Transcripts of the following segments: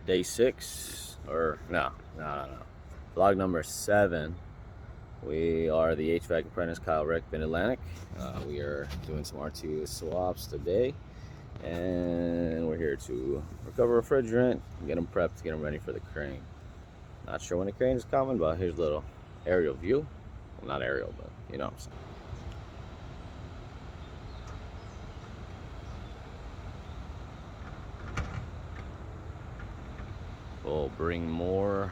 day 6, or no. Vlog number 7. We are the HVAC apprentice, Kyle, Rick, Mid-Atlantic. We are doing some RTU swaps today, and we're here to recover refrigerant, get them prepped, get them ready for the crane. Not sure when the crane is coming, but here's a little aerial view. Well, not aerial, but you know what I'm saying. We'll bring more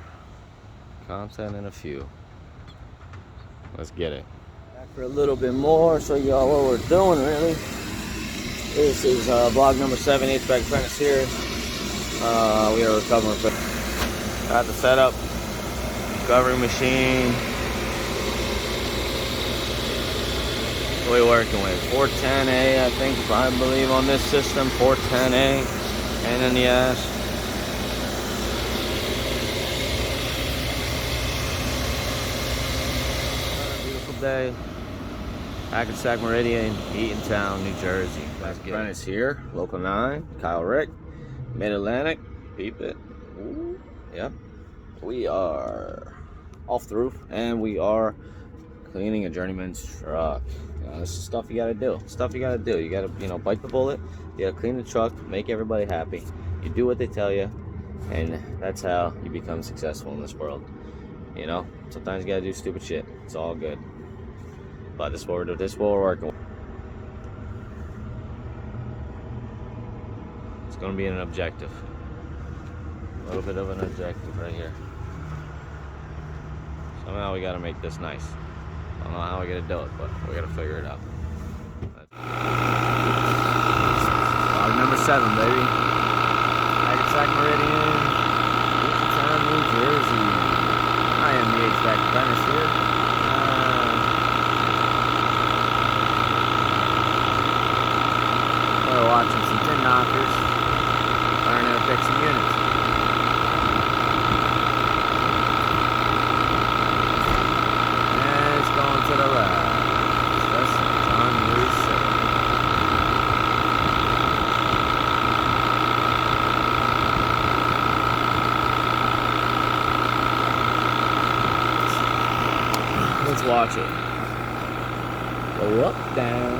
content in a few. Let's get it. Back for a little bit more, show y'all what we're doing really. This is vlog number 7, HVAC apprentice here. We are recovering. Got the setup, recovery machine. What are we working with? 410A, I think, I believe on this system. 410A, and in the ass. Day. Hackensack Meridian, Eatontown, New Jersey. Apprentice here, Local 9, Kyle, Rick, Mid-Atlantic, peep it. Ooh, yep. We are off the roof, and we are cleaning a journeyman's truck. This is stuff you gotta do. Stuff you gotta do. You gotta, bite the bullet. You gotta clean the truck, make everybody happy. You do what they tell you, and that's how you become successful in this world. Sometimes you gotta do stupid shit. It's all good. But this is what we're working with. It's going to be an objective. A little bit of an objective right here. Somehow we got to make this nice. I don't know how we're going to do it, but we got to figure it out. Vlog number 7, baby. Hackensack Meridian, Eatontown, New Jersey. I am the HVAC apprentice here. We're watching some tin knockers, learning how to fix some units. And it's going to the left. That's John Lewis 7. Let's watch it. Go up, down.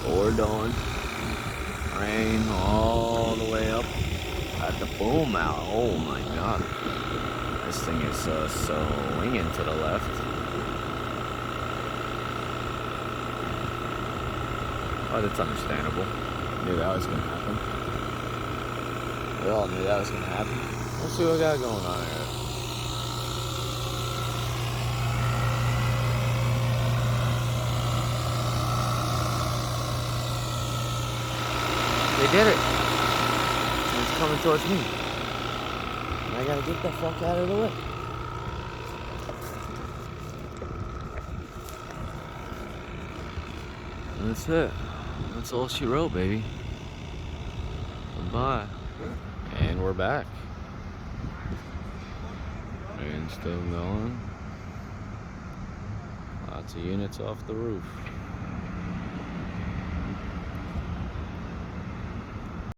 We're doing rain all the way up at the boom out. Oh my god, this thing is swinging to the left. Oh, that's understandable. Knew that was gonna happen. We all knew that was gonna happen. Let's see what we got going on here. They did it. It's coming towards me. And I gotta get the fuck out of the way. And that's it. That's all she wrote, baby. Goodbye. And we're back. Rain's still going. Lots of units off the roof.